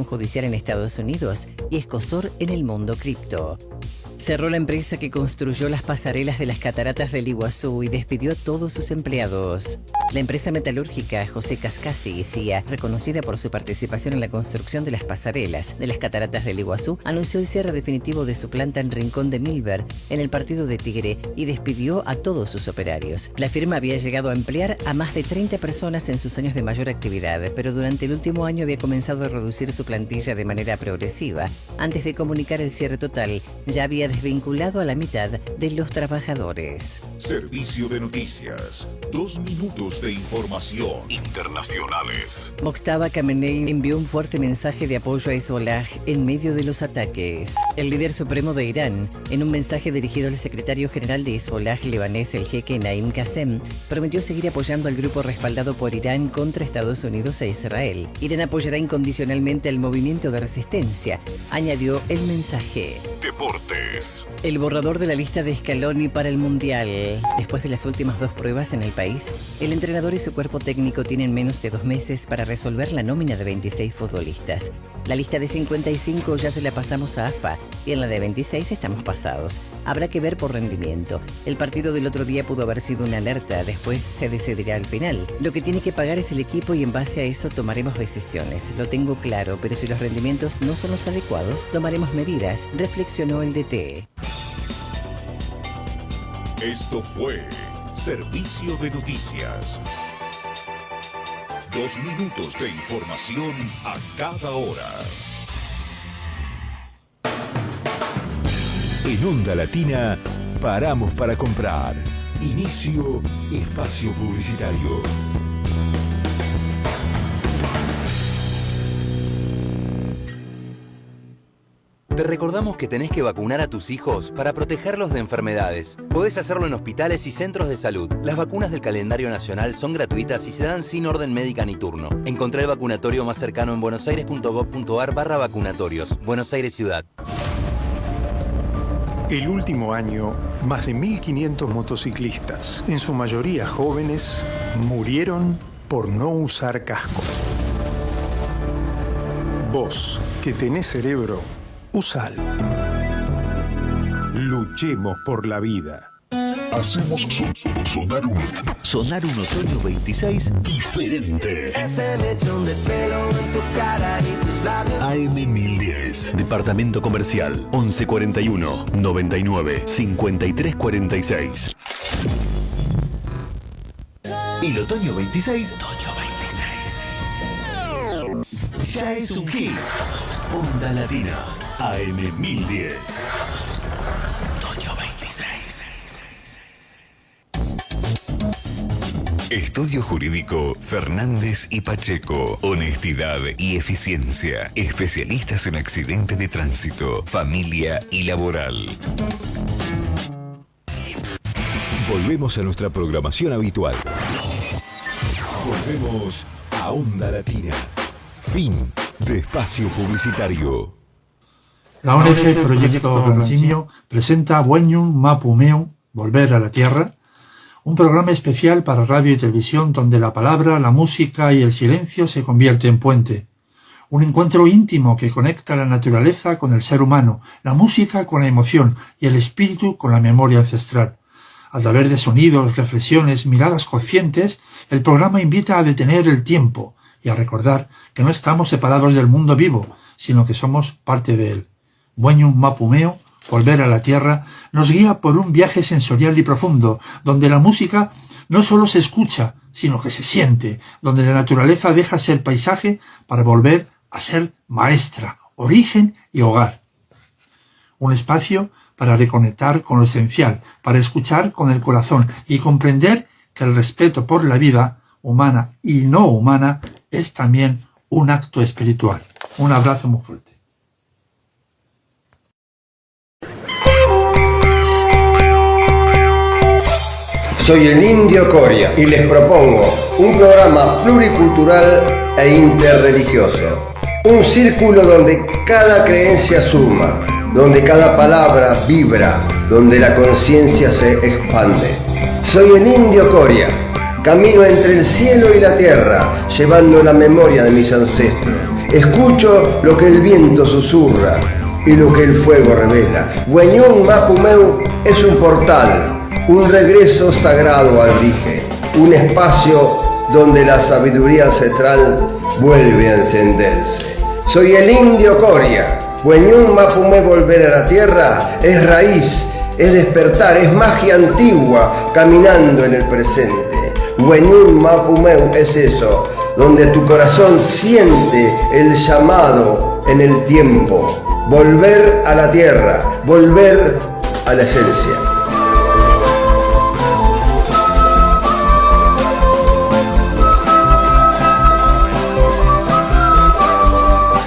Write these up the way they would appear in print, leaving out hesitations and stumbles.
investigación judicial en Estados Unidos y escozor en el mundo cripto. Cerró la empresa que construyó las pasarelas de las cataratas del Iguazú y despidió a todos sus empleados. La empresa metalúrgica José Cascasi y CIA, reconocida por su participación en la construcción de las pasarelas de las cataratas del Iguazú, anunció el cierre definitivo de su planta en Rincón de Milver, en el partido de Tigre, y despidió a todos sus operarios. La firma había llegado a emplear a más de 30 personas en sus años de mayor actividad, pero durante el último año había comenzado a reducir su plantilla de manera progresiva. Antes de comunicar el cierre total, ya había desvinculado a la mitad de los trabajadores. Servicio de noticias. 2 minutos de información internacionales. Mojtaba Khamenei envió un fuerte mensaje de apoyo a Hezbollah en medio de los ataques. El líder supremo de Irán, en un mensaje dirigido al secretario general de Hezbollah libanés, el jeque Naim Qassem, prometió seguir apoyando al grupo respaldado por Irán contra Estados Unidos e Israel. Irán apoyará incondicionalmente al movimiento de resistencia, añadió el mensaje. Deportes. El borrador de la lista de Scaloni para el Mundial. Después de las últimas 2 pruebas en el país, el entrenador y su cuerpo técnico tienen menos de 2 meses para resolver la nómina de 26 futbolistas. La lista de 55 ya se la pasamos a AFA y en la de 26 estamos pasados. Habrá que ver por rendimiento. El partido del otro día pudo haber sido una alerta, después se decidirá al final. Lo que tiene que pagar es el equipo y en base a eso tomaremos decisiones. Lo tengo claro, pero si los rendimientos no son los adecuados, tomaremos medidas, reflexionó el DT. Esto fue Servicio de Noticias. 2 minutos de información a cada hora. En Onda Latina, paramos para comprar. Inicio espacio publicitario. Te recordamos que tenés que vacunar a tus hijos para protegerlos de enfermedades. Podés hacerlo en hospitales y centros de salud. Las vacunas del calendario nacional son gratuitas y se dan sin orden médica ni turno. Encontrá el vacunatorio más cercano en buenosaires.gov.ar/vacunatorios. Buenos Aires Ciudad. El último año, más de 1.500 motociclistas, en su mayoría jóvenes, murieron por no usar casco. Vos, que tenés cerebro, usalo. Luchemos por la vida. Hacemos sonar un otoño 26 diferente. Ese mechón de pelo en tu cara y tus labios. AM1010, Departamento Comercial, 1141 99 5346. El otoño 26, ya es un hit. Onda Latina, AM1010. Otoño 26. Estudio Jurídico Fernández y Pacheco. Honestidad y eficiencia. Especialistas en accidente de tránsito, familia y laboral. Volvemos a nuestra programación habitual. Volvemos a Onda Latina. Fin de espacio publicitario. La ONG Proyecto Blancinho presenta Bueñum Mapu Meu, Volver a la Tierra, un programa especial para radio y televisión donde la palabra, la música y el silencio se convierte en puente. Un encuentro íntimo que conecta la naturaleza con el ser humano, la música con la emoción y el espíritu con la memoria ancestral. A través de sonidos, reflexiones, miradas conscientes, el programa invita a detener el tiempo y a recordar que no estamos separados del mundo vivo, sino que somos parte de él. Bueñum Mapu Meu, Volver a la Tierra, nos guía por un viaje sensorial y profundo, donde la música no solo se escucha, sino que se siente, donde la naturaleza deja ser paisaje para volver a ser maestra, origen y hogar. Un espacio para reconectar con lo esencial, para escuchar con el corazón y comprender que el respeto por la vida, humana y no humana, es también un acto espiritual. Un abrazo muy fuerte. Soy el Indio Coria y les propongo un programa pluricultural e interreligioso. Un círculo donde cada creencia suma, donde cada palabra vibra, donde la conciencia se expande. Soy el Indio Coria, camino entre el cielo y la tierra, llevando la memoria de mis ancestros Escucho lo que el viento susurra y lo que el fuego revela. Wenyun Mapu Meu es un portal, un regreso sagrado al rige, un espacio donde la sabiduría ancestral vuelve a encenderse. Soy el indio Coria. Wenyun Mapu Meu, volver a la tierra, es raíz, es despertar, es magia antigua caminando en el presente. Wenyun Mapu Meu es eso, donde tu corazón siente el llamado en el tiempo. Volver a la tierra, volver a la esencia.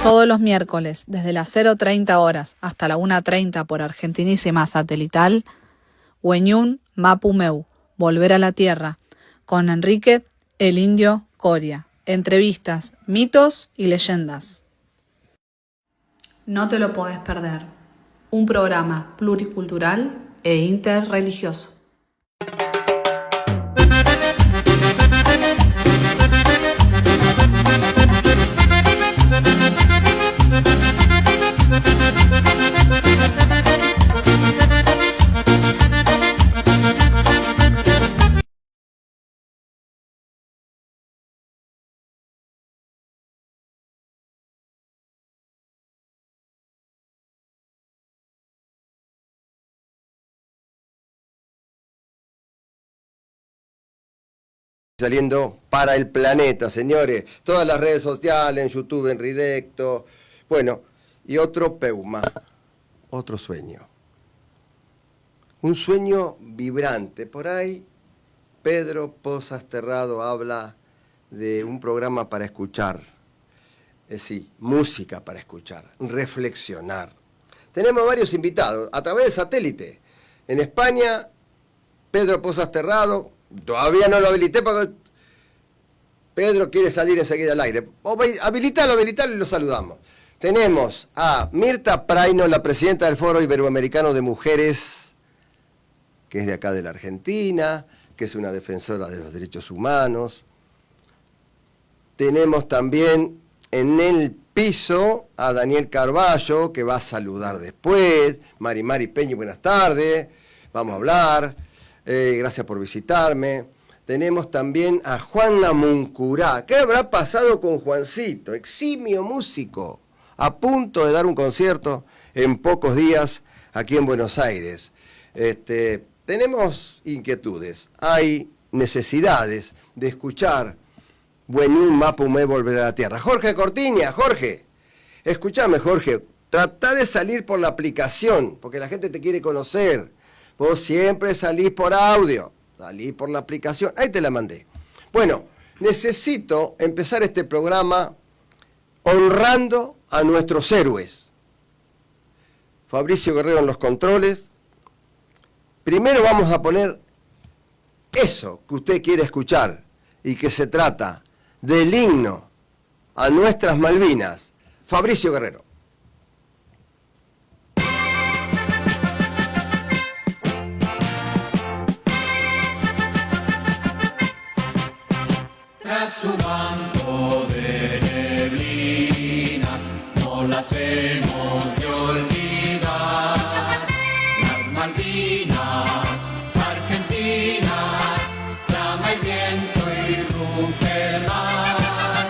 Todos los miércoles, desde las 0:30 horas hasta la 1:30 por Argentinísima Satelital, Wenyun Mapu Meu, volver a la tierra, con Enrique el Indio Coria. Entrevistas, mitos y leyendas. No te lo podés perder. Un programa pluricultural e interreligioso. Saliendo para el planeta, señores. Todas las redes sociales, en YouTube, en directo. Bueno, y otro peuma, otro sueño. Un sueño vibrante. Por ahí, Pedro Pozas Terrado habla de un programa para escuchar. Sí, música para escuchar, reflexionar. Tenemos varios invitados a través de satélite. En España, Pedro Pozas Terrado. Todavía no lo habilité porque Pedro quiere salir enseguida al aire. Habilitalo y lo saludamos. Tenemos a Mirta Praino, la presidenta del Foro Iberoamericano de Mujeres, que es de acá de la Argentina, que es una defensora de los derechos humanos. Tenemos también en el piso a Daniel Carballo, que va a saludar después. Mari Peña, buenas tardes. Vamos a hablar. Gracias por visitarme. Tenemos también a Juan Namuncurá. ¿Qué habrá pasado con Juancito? Eximio músico, a punto de dar un concierto en pocos días aquí en Buenos Aires. Tenemos inquietudes, hay necesidades de escuchar Wenyun Mapu Meu, volver a la tierra. Jorge Cortiña, Jorge, escúchame, Jorge, trata de salir por la aplicación, porque la gente te quiere conocer. Vos siempre salís por audio, salís por la aplicación. Ahí te la mandé. Bueno, necesito empezar este programa honrando a nuestros héroes. Fabricio Guerrero en los controles. Primero vamos a poner eso que usted quiere escuchar y que se trata del himno a nuestras Malvinas. Fabricio Guerrero. Tras su manto de neblinas, no las hemos de olvidar. Las Malvinas, Argentinas, llama el viento y ruge el mar.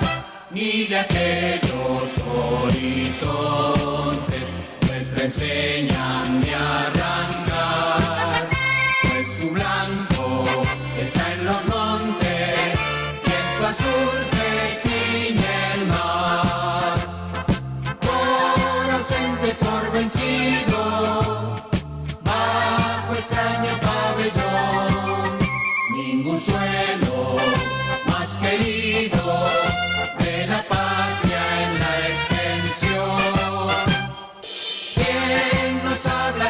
Ni de aquellos horizontes nuestra enseñan de arrancar, pues su blanco está en los montes. Azul se tiñe el mar, por ausente, por vencido, bajo extraño pabellón, ningún suelo más querido de la patria en la extensión. ¿Quién nos habla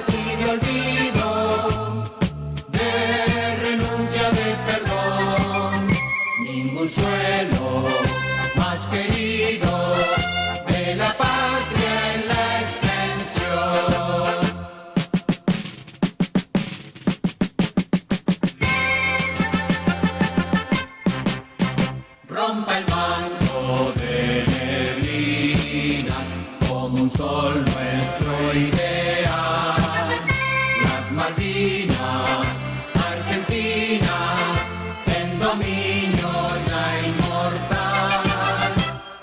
como un sol nuestro ideal. Las Malvinas, Argentinas, en dominio ya inmortal,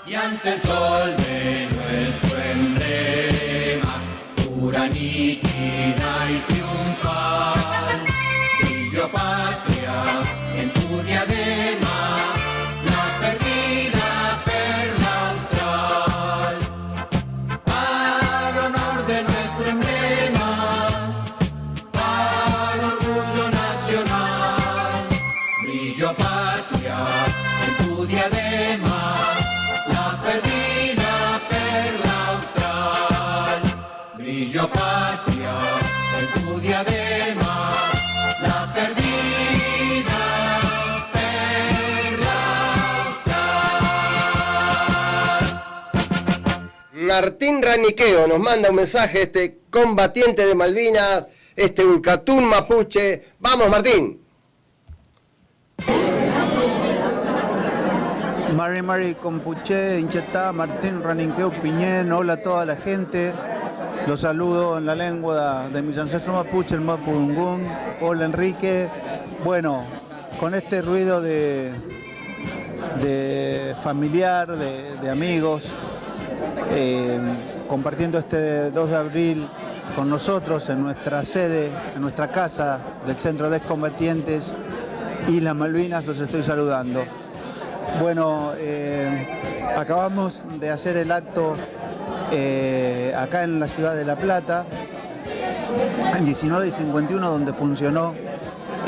y ante el sol de nuestro emblema, pura, nítida y triunfal, brillo patria en tu diadema, la perdida perla austral. Para honor de nuestro emblema, para orgullo nacional, brillo patria en tu diadema, la perdida perla austral. Brillo patria en tu diadema, la perdida Martín Raniqueo nos manda un mensaje, este combatiente de Malvinas, este Ulcatún mapuche. ¡Vamos, Martín! Mari Compuche, Inchetá, Martín Raniqueo Piñén, hola a toda la gente. Los saludo en la lengua de mis ancestros mapuche, el Mapudungún. Hola Enrique. Bueno, con este ruido de familiar, de amigos, compartiendo este 2 de abril con nosotros en nuestra sede, en nuestra casa del Centro de Excombatientes Islas Malvinas, los estoy saludando. Bueno, acabamos de hacer el acto acá en la ciudad de La Plata, en 19 y 51, donde funcionó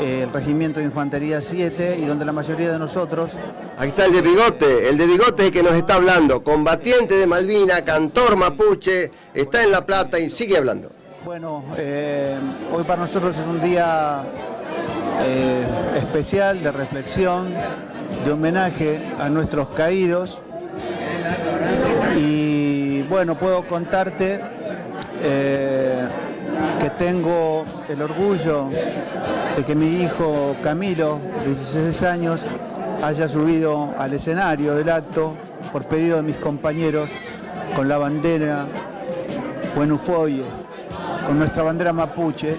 el Regimiento de Infantería 7 y donde la mayoría de nosotros... Aquí está el de bigote es el que nos está hablando, combatiente de Malvina, cantor mapuche, está en La Plata y sigue hablando. Bueno, hoy para nosotros es un día especial de reflexión, de homenaje a nuestros caídos y bueno, puedo contarte que tengo el orgullo de que mi hijo Camilo, de 16 años, haya subido al escenario del acto por pedido de mis compañeros con la bandera Buenufoye, con nuestra bandera mapuche,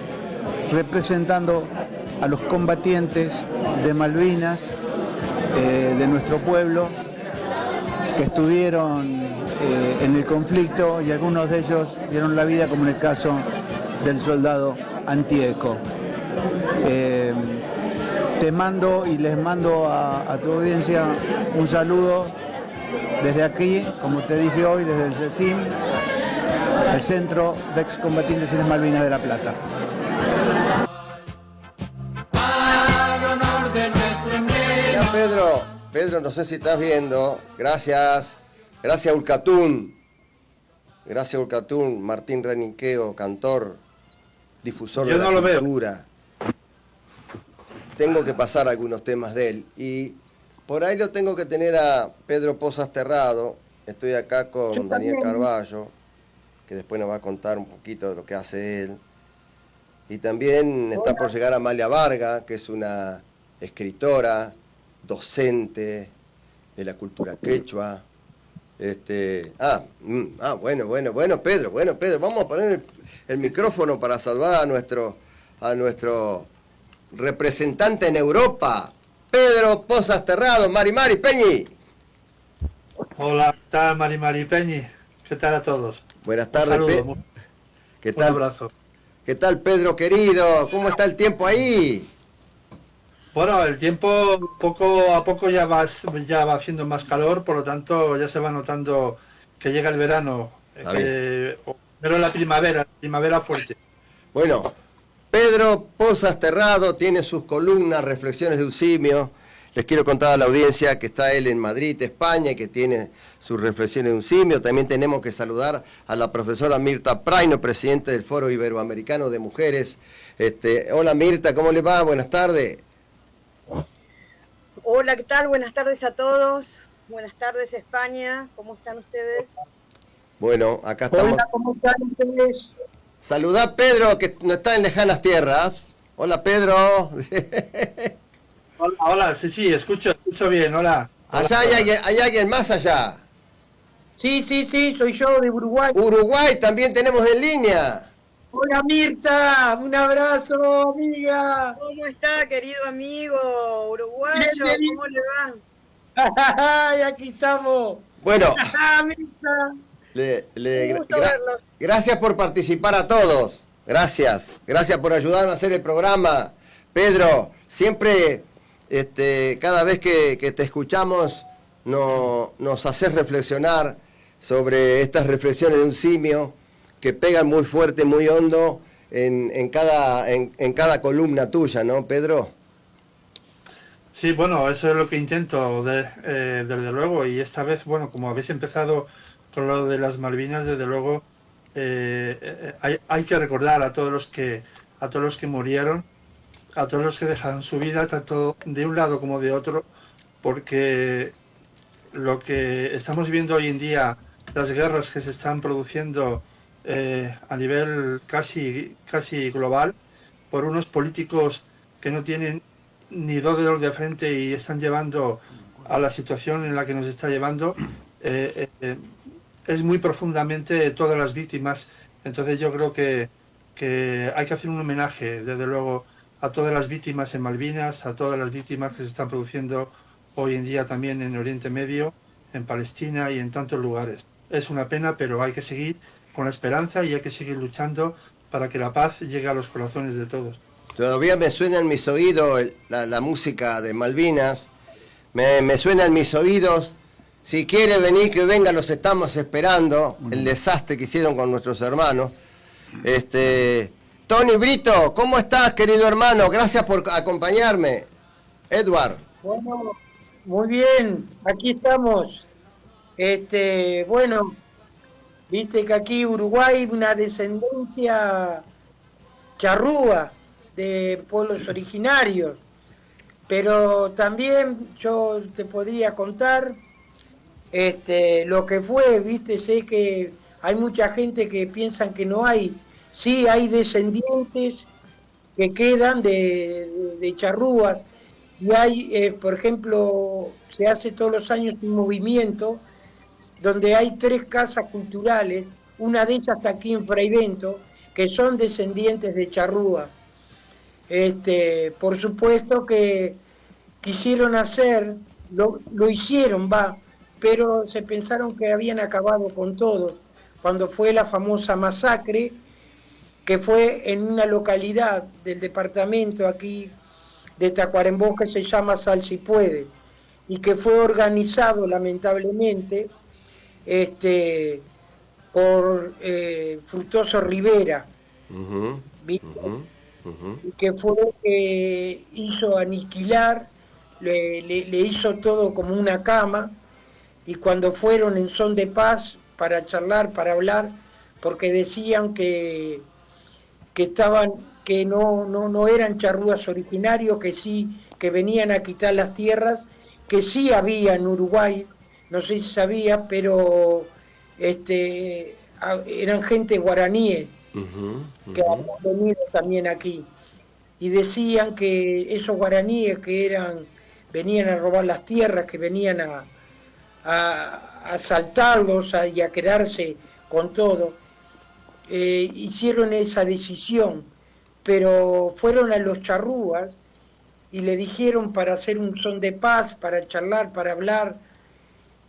representando a los combatientes de Malvinas, de nuestro pueblo, que estuvieron en el conflicto y algunos de ellos dieron la vida, como en el caso del soldado Antieco. Te mando y les mando a tu audiencia un saludo desde aquí, como te dije hoy, desde el CECIM, el Centro de Excombatientes Islas Malvinas de La Plata. Mira, Pedro, no sé si estás viendo, gracias Ulcatún, Martín Raniqueo, cantor, difusor de la cultura. Tengo que pasar algunos temas de él y por ahí lo tengo que tener a Pedro Pozas Terrado. Estoy acá con Daniel Carballo, que después nos va a contar un poquito de lo que hace él. Y también está por llegar Amalia Varga, que es una escritora, docente de la cultura quechua. Bueno, Pedro, vamos a poner el micrófono para saludar a nuestro representante en Europa, Pedro Pozas Terrado. Mari Peñi. Hola, ¿qué tal Mari Peñi? ¿Qué tal a todos? Buenas tardes, ¿qué tal? Un abrazo. ¿Qué tal, Pedro querido? ¿Cómo está el tiempo ahí? Bueno, el tiempo poco a poco ya va haciendo más calor, por lo tanto ya se va notando que llega el verano, pero la primavera fuerte. Bueno, Pedro Pozas Terrado tiene sus columnas, Reflexiones de un simio. Les quiero contar a la audiencia que está él en Madrid, España, y que tiene sus Reflexiones de un simio. También tenemos que saludar a la profesora Mirta Praino, presidente del Foro Iberoamericano de Mujeres. Hola Mirta, ¿cómo le va? Buenas tardes. Hola, ¿qué tal? Buenas tardes a todos. Buenas tardes España. ¿Cómo están ustedes? Bueno, acá estamos. Hola, ¿cómo están ustedes? Saludá a Pedro, que no está en lejanas tierras. Hola, Pedro. Hola, sí, escucho bien, hola. Allá hay alguien más allá. Sí, soy yo de Uruguay. Uruguay también tenemos en línea. Hola Mirta, un abrazo, amiga. ¿Cómo está, querido amigo uruguayo? Bienvenido. ¿Cómo le va? Ay, aquí estamos. Bueno, Mirta. Un gusto verlos. gracias por participar a todos. Gracias por ayudarnos a hacer el programa. Pedro, siempre, cada vez que te escuchamos, nos haces reflexionar sobre estas reflexiones de un simio que pegan muy fuerte, muy hondo en cada columna tuya, ¿no, Pedro? Sí, bueno, eso es lo que intento, desde luego, y esta vez, bueno, como habéis empezado con lo de las Malvinas, desde luego, hay que recordar a todos los que murieron, a todos los que dejaron su vida, tanto de un lado como de otro, porque lo que estamos viendo hoy en día, las guerras que se están produciendo a nivel casi global, por unos políticos que no tienen ni dos dedos de frente y están llevando a la situación en la que nos está llevando, es muy profundamente todas las víctimas. Entonces yo creo que hay que hacer un homenaje, desde luego, a todas las víctimas en Malvinas, a todas las víctimas que se están produciendo hoy en día también en Oriente Medio, en Palestina y en tantos lugares. Es una pena, pero hay que seguir con la esperanza y hay que seguir luchando para que la paz llegue a los corazones de todos. Todavía me suena en mis oídos la música de Malvinas, me suena en mis oídos. Si quiere venir, que venga, los estamos esperando. El desastre que hicieron con nuestros hermanos. Tony Brito, ¿cómo estás, querido hermano? Gracias por acompañarme. Edward. Bueno, muy bien, aquí estamos. Bueno, viste que aquí Uruguay una descendencia charrúa de pueblos originarios, pero también yo te podría contar lo que fue, viste, sé que hay mucha gente que piensan que no hay, sí hay descendientes que quedan de charrúas, y hay, por ejemplo, se hace todos los años un movimiento donde hay 3 casas culturales, una de ellas está aquí en Fraivento, que son descendientes de charrúa. Por supuesto que quisieron hacer, lo hicieron, pero se pensaron que habían acabado con todo, cuando fue la famosa masacre, que fue en una localidad del departamento aquí de Tacuarembó que se llama Salsipuede, y que fue organizado lamentablemente por Fructuoso Rivera, que fue que hizo aniquilar, le hizo todo como una cama, y cuando fueron en son de paz para charlar, para hablar, porque decían que no eran charrúas originarios, que sí, que venían a quitar las tierras, que sí había en Uruguay, no sé si sabía, pero eran gente guaraníes que habían venido también aquí, y decían que esos guaraníes que venían a robar las tierras, que venían a asaltarlos y a quedarse con todo, hicieron esa decisión, pero fueron a los charrúas y le dijeron para hacer un son de paz, para charlar, para hablar,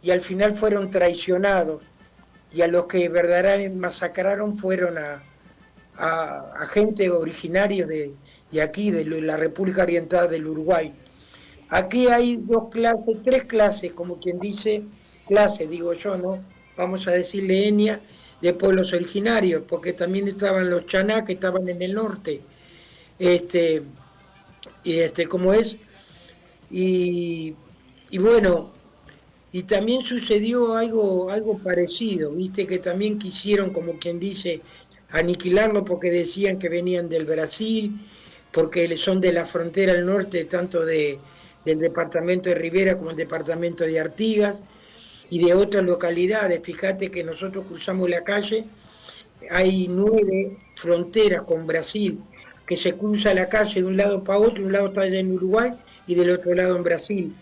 y al final fueron traicionados, y a los que verdaderamente masacraron fueron a gente originaria de aquí, de la República Oriental del Uruguay. Aquí hay 3 clases, como quien dice, digo yo, ¿no? Vamos a decirle etnia, de pueblos originarios, porque también estaban los chaná, que estaban en el norte, ¿cómo es? Y bueno, y también sucedió algo parecido, viste, que también quisieron, como quien dice, aniquilarlo, porque decían que venían del Brasil, porque son de la frontera al norte, tanto del departamento de Rivera como el departamento de Artigas, y de otras localidades. Fíjate que nosotros cruzamos la calle, hay 9 fronteras con Brasil, que se cruza la calle de un lado para otro, un lado está en Uruguay y del otro lado en Brasil.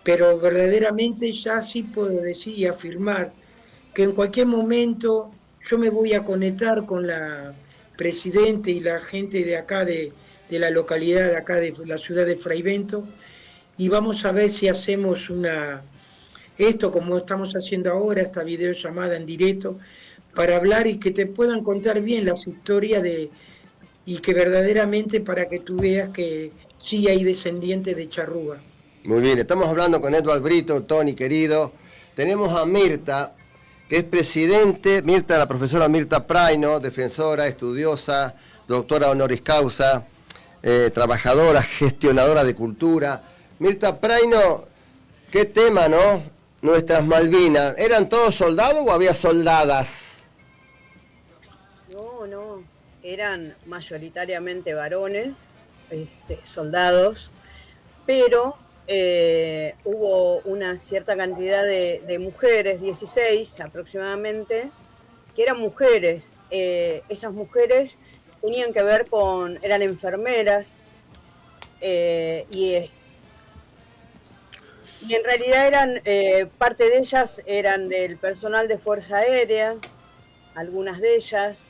Pero verdaderamente ya sí puedo decir y afirmar que en cualquier momento yo me voy a conectar con la presidenta y la gente de acá, de la localidad de acá, de la ciudad de Fraivento, y vamos a ver si hacemos esto como estamos haciendo ahora, esta videollamada en directo, para hablar y que te puedan contar bien las historias y que verdaderamente para que tú veas que sí hay descendientes de charrúa. Muy bien, estamos hablando con Edward Brito, Tony querido. Tenemos a Mirta, que es presidente, la profesora Mirta Praino, defensora, estudiosa, doctora honoris causa, trabajadora, gestionadora de cultura. Mirta Praino, qué tema, ¿no? Nuestras Malvinas, ¿eran todos soldados o había soldadas? No, eran mayoritariamente varones, soldados, pero hubo una cierta cantidad de mujeres, 16 aproximadamente, que eran mujeres. Esas mujeres tenían que ver eran enfermeras, y en realidad parte de ellas eran del personal de Fuerza Aérea, algunas de ellas,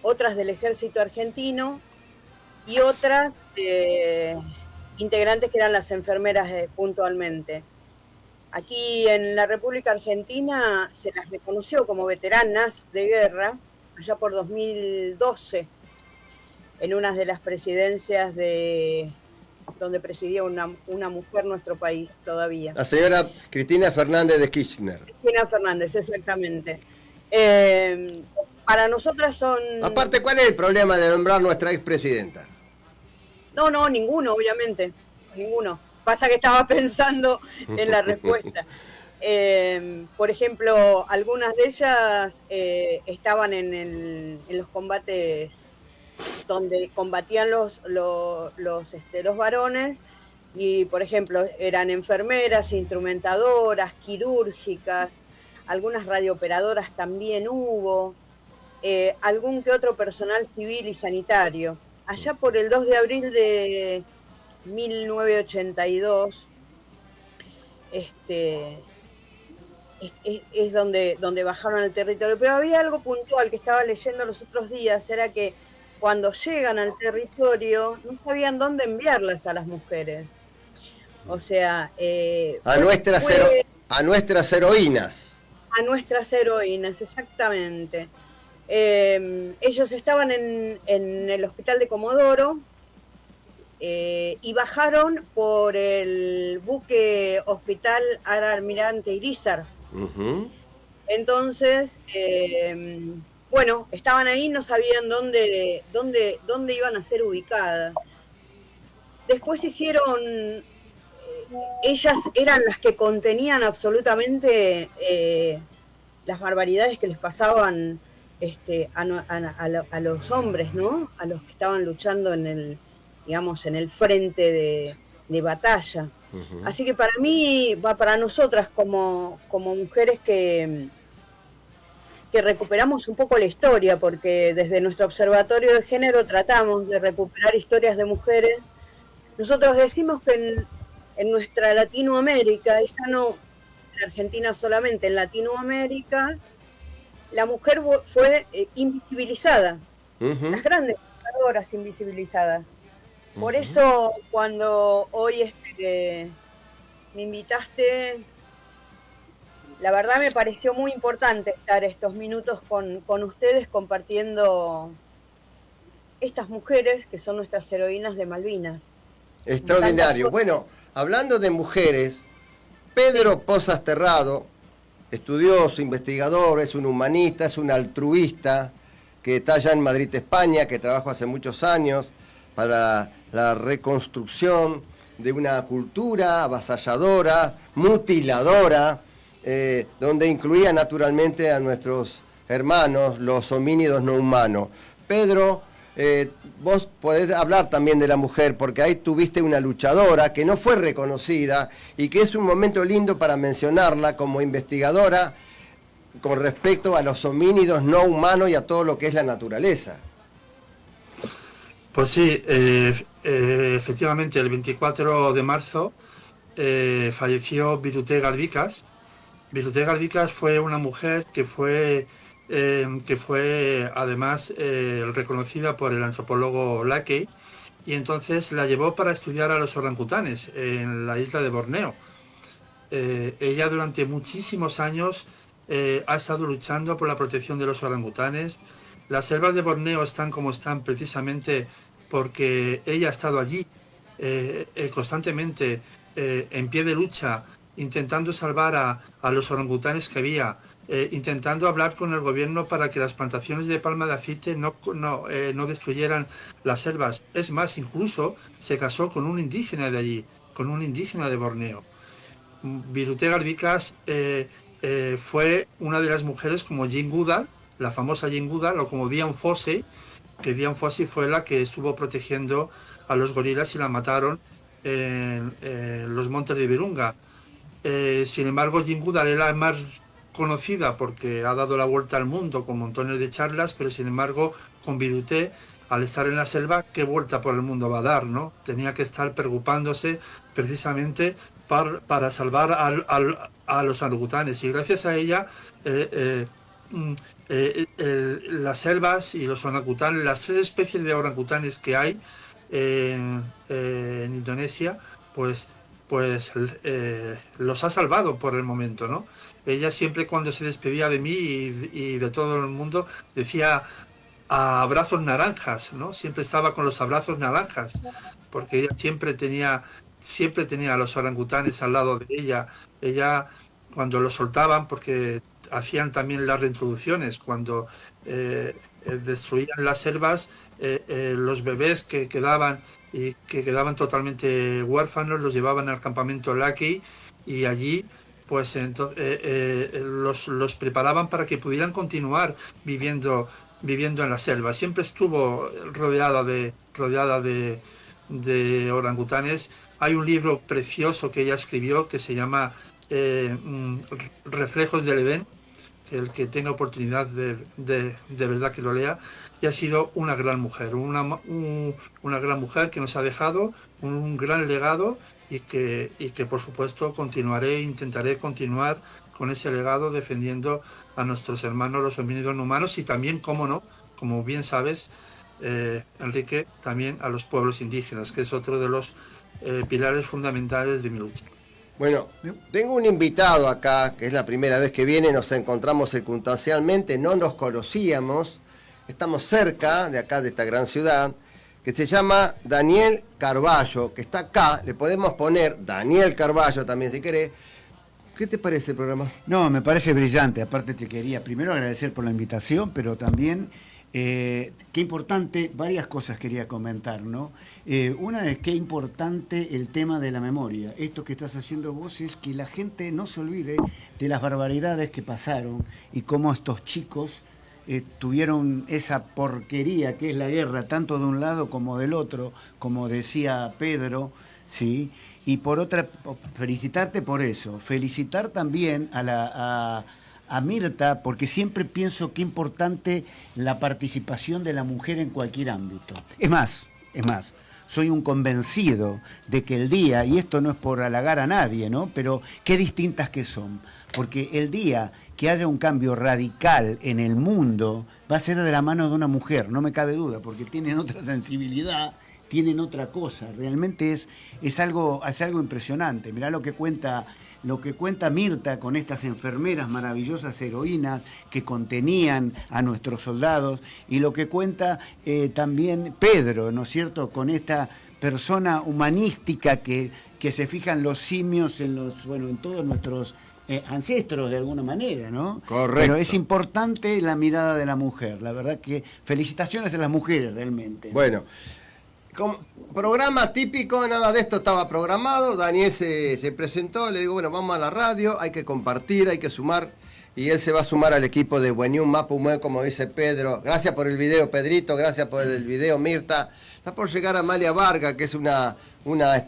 otras del Ejército Argentino y otras integrantes que eran las enfermeras puntualmente. Aquí en la República Argentina se las reconoció como veteranas de guerra allá por 2012, en una de las presidencias donde presidía una mujer nuestro país todavía. La señora Cristina Fernández de Kirchner. Cristina Fernández, exactamente. Para nosotras son... Aparte, ¿cuál es el problema de nombrar nuestra expresidenta? No, ninguno, obviamente, ninguno. Pasa que estaba pensando en la respuesta. Por ejemplo, algunas de ellas estaban en los combates donde combatían los varones y, por ejemplo, eran enfermeras, instrumentadoras, quirúrgicas, algunas radiooperadoras también hubo, algún que otro personal civil y sanitario. Allá por el 2 de abril de 1982, es donde bajaron al territorio. Pero había algo puntual que estaba leyendo los otros días, era que cuando llegan al territorio no sabían dónde enviarlas a las mujeres. O sea... a nuestras heroínas. A nuestras heroínas, exactamente. Ellos estaban en el hospital de Comodoro y bajaron por el buque hospital Almirante Irizar. Uh-huh. Entonces, bueno, estaban ahí, no sabían dónde iban a ser ubicadas. Después hicieron, ellas eran las que contenían absolutamente las barbaridades que les pasaban a los hombres, ¿no? A los que estaban luchando en el frente de batalla. Uh-huh. Así que para mí, para nosotras como mujeres que recuperamos un poco la historia, porque desde nuestro observatorio de género tratamos de recuperar historias de mujeres. Nosotros decimos que en nuestra Latinoamérica, ya no en Argentina solamente, en Latinoamérica, la mujer fue invisibilizada. Uh-huh. Las grandes luchadoras invisibilizadas. Por eso, cuando hoy me invitaste, la verdad me pareció muy importante estar estos minutos con ustedes compartiendo estas mujeres que son nuestras heroínas de Malvinas. Extraordinario. Bueno, hablando de mujeres, Pedro Pozas Terrado, estudioso, investigador, es un humanista, es un altruista que está allá en Madrid, España, que trabajó hace muchos años para la reconstrucción de una cultura avasalladora, mutiladora, donde incluía naturalmente a nuestros hermanos, los homínidos no humanos. Pedro, vos podés hablar también de la mujer, porque ahí tuviste una luchadora que no fue reconocida y que es un momento lindo para mencionarla como investigadora con respecto a los homínidos no humanos y a todo lo que es la naturaleza. Pues sí, efectivamente el 24 de marzo falleció Birute Garbicas, Virute Garbicas fue una mujer que fue además reconocida por el antropólogo Lackey, y entonces la llevó para estudiar a los orangutanes en la isla de Borneo. Ella durante muchísimos años ha estado luchando por la protección de los orangutanes. Las selvas de Borneo están como están precisamente porque ella ha estado allí constantemente en pie de lucha, intentando salvar a los orangutanes que había, intentando hablar con el gobierno para que las plantaciones de palma de aceite no destruyeran las selvas. Es más, incluso se casó con un indígena de allí, con un indígena de Borneo. Virute Garbicas fue una de las mujeres como Jane Goodall, la famosa Jane Goodall, o como Dian Fossey, que Dian Fossey fue la que estuvo protegiendo a los gorilas y la mataron en los montes de Virunga. Sin embargo, Jane Goodall era más conocida porque ha dado la vuelta al mundo con montones de charlas, pero sin embargo, con Virute, al estar en la selva, ¿qué vuelta por el mundo va a dar, no? Tenía que estar preocupándose precisamente para salvar a los orangutanes, y gracias a ella las selvas y los orangutanes, las 3 especies de orangutanes que hay en Indonesia, pues los ha salvado por el momento, ¿no? Ella siempre, cuando se despedía de mí y de todo el mundo, decía abrazos naranjas, ¿no? Siempre estaba con los abrazos naranjas, porque ella siempre tenía a los orangutanes al lado de ella. Ella, cuando los soltaban, porque hacían también las reintroducciones, cuando destruían las selvas, los bebés que quedaban totalmente huérfanos los llevaban al campamento Lackey, y allí pues los preparaban para que pudieran continuar viviendo en la selva. Siempre estuvo rodeada de orangutanes. Hay un libro precioso que ella escribió que se llama Reflejos del Edén, que el que tenga oportunidad de verdad que lo lea. Y ha sido una gran mujer, una gran mujer que nos ha dejado un gran legado, y que por supuesto intentaré continuar con ese legado, defendiendo a nuestros hermanos los homínidos no humanos, y también, cómo no, como bien sabes, Enrique, también a los pueblos indígenas, que es otro de los pilares fundamentales de mi lucha. Bueno, tengo un invitado acá, que es la primera vez que viene, nos encontramos circunstancialmente, no nos conocíamos, estamos cerca de acá, de esta gran ciudad, que se llama Daniel Carballo, que está acá, le podemos poner Daniel Carballo también si querés. ¿Qué te parece el programa? No, me parece brillante. Aparte te quería primero agradecer por la invitación, pero también qué importante, varias cosas quería comentar, ¿no? Una es qué importante el tema de la memoria. Esto que estás haciendo vos es que la gente no se olvide de las barbaridades que pasaron y cómo estos chicos tuvieron esa porquería que es la guerra, tanto de un lado como del otro, como decía Pedro, ¿sí? Y por otra, felicitarte por eso. Felicitar también a Mirta, porque siempre pienso que es importante la participación de la mujer en cualquier ámbito. Es más, soy un convencido de que el día, y esto no es por halagar a nadie, ¿no? Pero qué distintas que son. Porque el día que haya un cambio radical en el mundo va a ser de la mano de una mujer, no me cabe duda, porque tienen otra sensibilidad, tienen otra cosa. Realmente es algo impresionante. Mirá lo que cuenta Mirta con estas enfermeras maravillosas, heroínas que contenían a nuestros soldados, y lo que cuenta también Pedro, ¿no es cierto?, con esta persona humanística que se fijan los simios en todos nuestros ancestros de alguna manera, ¿no? Correcto. Pero es importante la mirada de la mujer. La verdad que felicitaciones a las mujeres realmente. Bueno, como programa típico, nada de esto estaba programado. Daniel se presentó, le digo, bueno, vamos a la radio, hay que compartir, hay que sumar, y él se va a sumar al equipo de Wenyun Mapu Meu, como dice Pedro. Gracias por el video, Pedrito, gracias por el video, Mirta. Está por llegar Amalia Varga, que es una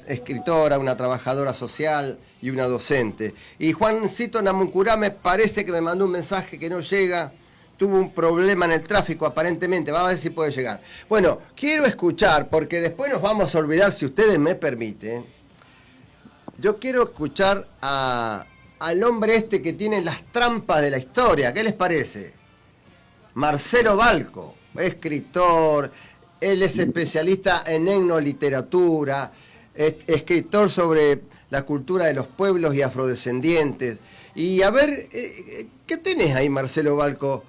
escritora, una trabajadora social y una docente. Y Juancito Namuncurá me parece que me mandó un mensaje que no llega. Tuvo un problema en el tráfico aparentemente, vamos a ver si puede llegar. Bueno, quiero escuchar, porque después nos vamos a olvidar, si ustedes me permiten. Yo quiero escuchar a al hombre este que tiene las trampas de la historia. ¿Qué les parece? Marcelo Balco, escritor, él es especialista en etnoliteratura, escritor sobre la cultura de los pueblos y afrodescendientes. Y a ver, ¿qué tenés ahí, Marcelo Balco?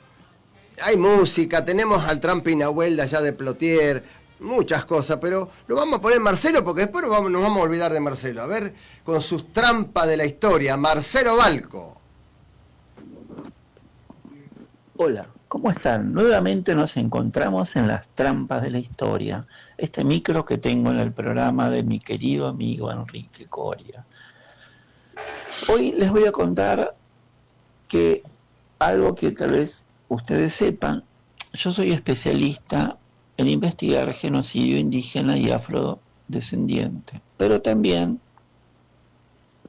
Hay música, tenemos al Trampi Nahuel de allá de Plotier, muchas cosas, pero lo vamos a poner Marcelo porque después nos vamos a olvidar de Marcelo. A ver, con sus trampas de la historia, Marcelo Balco. Hola, ¿cómo están? Nuevamente nos encontramos en las trampas de la historia, este micro que tengo en el programa de mi querido amigo Enrique Coria. Hoy les voy a contar que algo que tal vez ustedes sepan, yo soy especialista en investigar genocidio indígena y afrodescendiente, pero también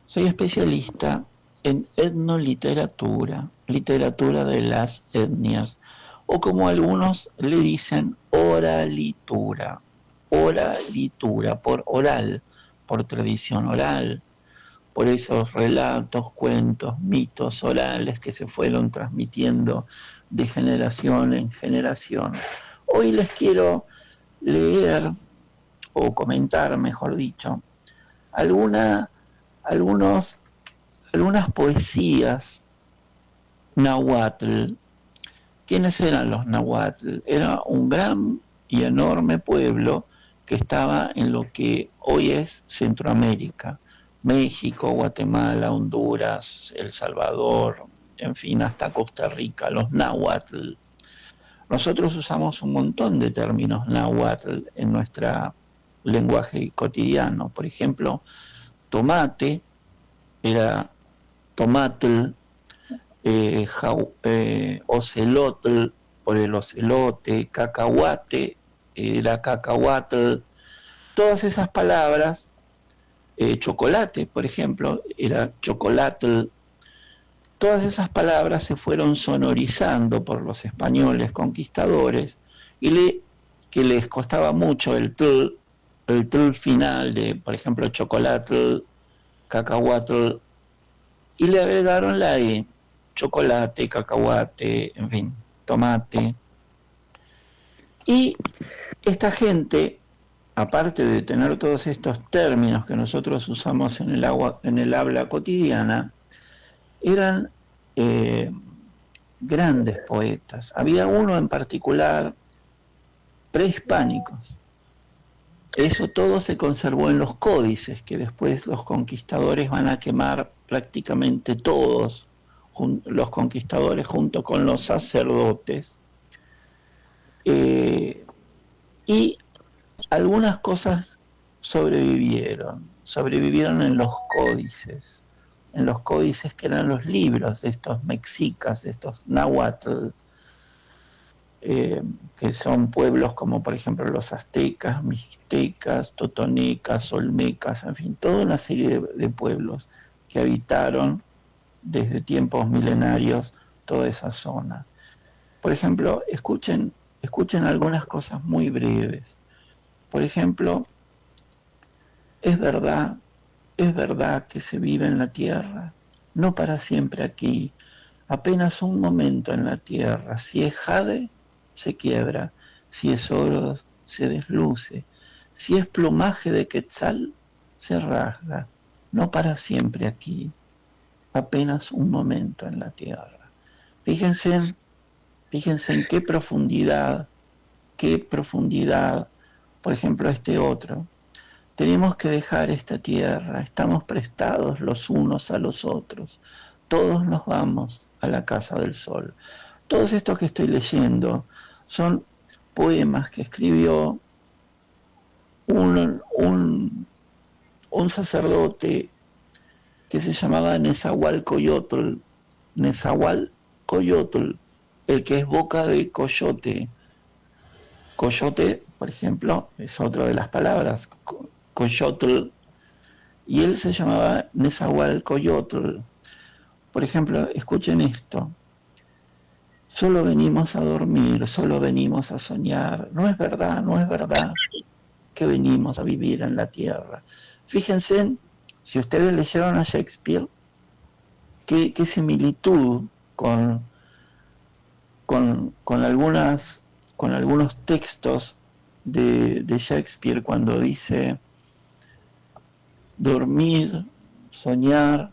soy especialista en etnoliteratura, literatura de las etnias, o como algunos le dicen, oralitura, por oral, por tradición oral, por esos relatos, cuentos, mitos orales que se fueron transmitiendo de generación en generación. Hoy les quiero leer, o comentar, mejor dicho, algunas poesías náhuatl. ¿Quiénes eran los náhuatl? Era un gran y enorme pueblo que estaba en lo que hoy es Centroamérica, México, Guatemala, Honduras, El Salvador, en fin, hasta Costa Rica, los náhuatl. Nosotros usamos un montón de términos náhuatl en nuestro lenguaje cotidiano. Por ejemplo, tomate era tomatl, ocelotl por el ocelote, cacahuate era cacahuatl. Todas esas palabras, chocolate, por ejemplo, era chocolatl. Todas esas palabras se fueron sonorizando por los españoles conquistadores y que les costaba mucho el tl final de, por ejemplo, chocolatl, cacahuatl, y le agregaron la E, chocolate, cacahuate, en fin, tomate. Y esta gente, aparte de tener todos estos términos que nosotros usamos en el habla cotidiana, eran grandes poetas. Había uno en particular, prehispánicos. Eso todo se conservó en los códices, que después los conquistadores van a quemar prácticamente todos, los conquistadores junto con los sacerdotes. Y algunas cosas sobrevivieron en los códices que eran los libros de estos mexicas, de estos náhuatl, que son pueblos como por ejemplo los aztecas, mixtecas, totonecas, olmecas, en fin, toda una serie de pueblos que habitaron desde tiempos milenarios toda esa zona. Por ejemplo, escuchen algunas cosas muy breves. Por ejemplo, es verdad que se vive en la tierra, no para siempre aquí, apenas un momento en la tierra. Si es jade, se quiebra; si es oro, se desluce; si es plumaje de quetzal, se rasga. No para siempre aquí, apenas un momento en la tierra. Fíjense en qué profundidad, por ejemplo, este otro. Tenemos que dejar esta tierra, estamos prestados los unos a los otros, todos nos vamos a la casa del sol. Todos estos que estoy leyendo son poemas que escribió un sacerdote que se llamaba Nezahualcóyotl, el que es boca de coyote. Coyote, por ejemplo, es otra de las palabras, coyotl, y él se llamaba Nezahualcóyotl. Por ejemplo, escuchen esto: solo venimos a dormir, solo venimos a soñar. No es verdad que venimos a vivir en la tierra. Fíjense, si ustedes leyeron a Shakespeare, qué similitud con algunos textos de Shakespeare cuando dice dormir, soñar,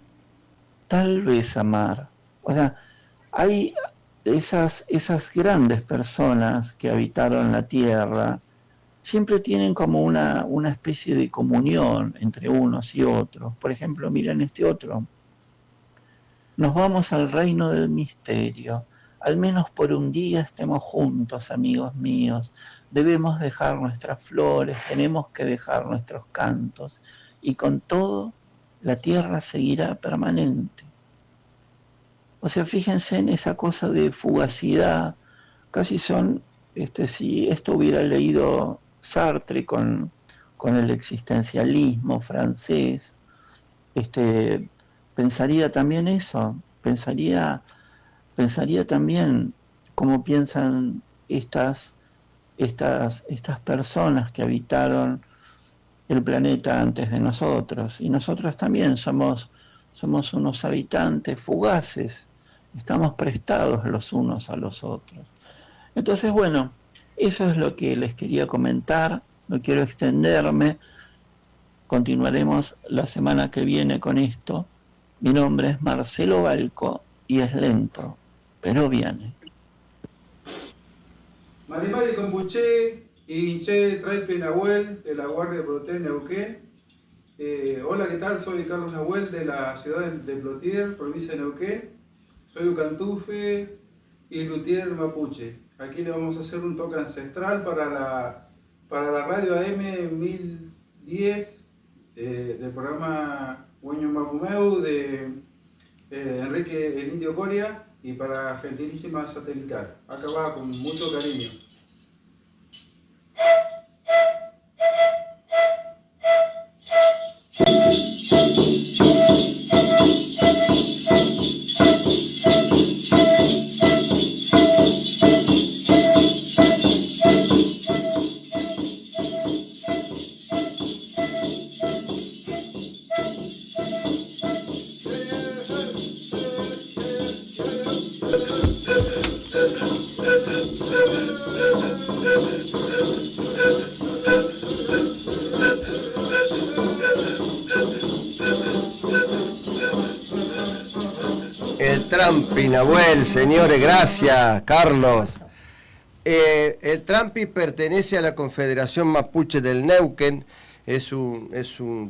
tal vez amar. O sea, hay esas grandes personas que habitaron la tierra, siempre tienen como una especie de comunión entre unos y otros. Por ejemplo, miren este otro. Nos vamos al reino del misterio. Al menos por un día estemos juntos, amigos míos. Debemos dejar nuestras flores, tenemos que dejar nuestros cantos. Y con todo, la tierra seguirá permanente. O sea, fíjense en esa cosa de fugacidad. Casi son, si esto hubiera leído Sartre con el existencialismo francés, pensaría también eso, pensaría también cómo piensan estas personas que habitaron el planeta antes de nosotros, y nosotros también somos unos habitantes fugaces, estamos prestados los unos a los otros. Entonces, bueno, eso es lo que les quería comentar, no quiero extenderme, continuaremos la semana que viene con esto. Mi nombre es Marcelo Balco y es lento, pero viene. Marimari Compuché y Inche Traipe Nahuel de la Guardia Proté Neuquén. Hola, ¿qué tal? Soy Carlos Nahuel de la ciudad de Plotier, provincia de Neuquén. Soy Ucantufe y Lutier Mapuche. Aquí le vamos a hacer un toque ancestral para la radio AM 1010 del programa Hueño Mapumeu de Enrique el Indio Coria y para Argentinísima Satelital. Acá va con mucho cariño. Trampi, Nahuel, señores, gracias, Carlos. El Trampi pertenece a la Confederación Mapuche del Neuquén, es un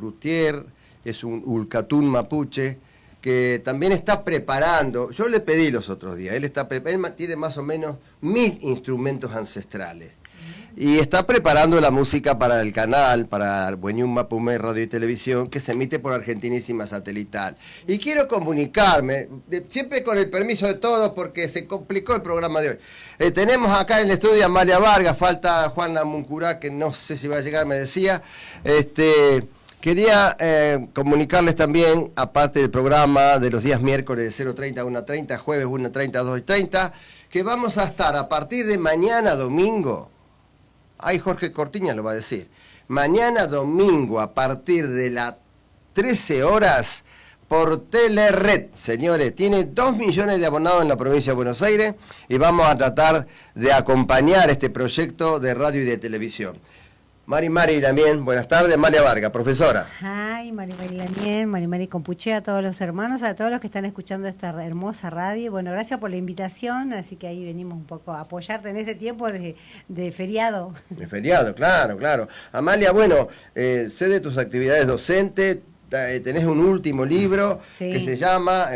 luthier, es un ulcatún mapuche, que también está preparando, yo le pedí los otros días, él tiene más o menos 1000 instrumentos ancestrales. Y está preparando la música para el canal, para Bueñum Mapumé Radio y Televisión, que se emite por Argentinísima Satelital. Y quiero comunicarme, siempre con el permiso de todos, porque se complicó el programa de hoy. Tenemos acá en el estudio a Amalia Vargas, falta Juan Lamuncurá, que no sé si va a llegar, me decía. Quería comunicarles también, aparte del programa de los días miércoles de 0:30 a 1:30, jueves 1:30 a 2:30, que vamos a estar a partir de mañana domingo. Ahí Jorge Cortiña lo va a decir. Mañana domingo a partir de las 13 horas por Telered, señores. Tiene 2 millones de abonados en la provincia de Buenos Aires y vamos a tratar de acompañar este proyecto de radio y de televisión. Mari también, buenas tardes. Amalia Vargas, profesora. Ay, Mari Lamien, Mari Compuché, a todos los hermanos, a todos los que están escuchando esta hermosa radio. Bueno, gracias por la invitación, así que ahí venimos un poco a apoyarte en este tiempo de feriado. De feriado, claro. Amalia, bueno, sé de tus actividades docentes, tenés un último libro que se llama,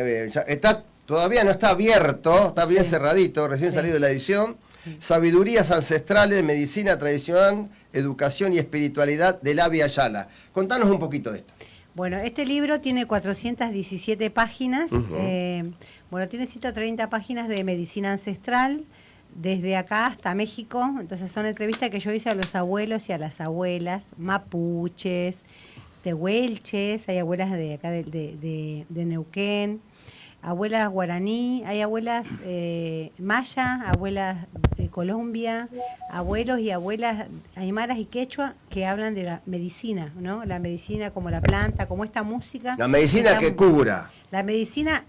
todavía no está abierto, está bien cerradito, recién salido de la edición, Sabidurías Ancestrales de Medicina Tradicional, Educación y Espiritualidad de Lavi Ayala. Contanos un poquito de esto. Bueno, este libro tiene 417 páginas, tiene 130 páginas de medicina ancestral, desde acá hasta México, entonces son entrevistas que yo hice a los abuelos y a las abuelas, mapuches, tehuelches, hay abuelas de acá de Neuquén, abuelas guaraní, hay abuelas maya, abuelas de Colombia, abuelos y abuelas aymaras y quechua que hablan de la medicina, ¿no? La medicina como la planta, como esta música. La medicina que cura. La medicina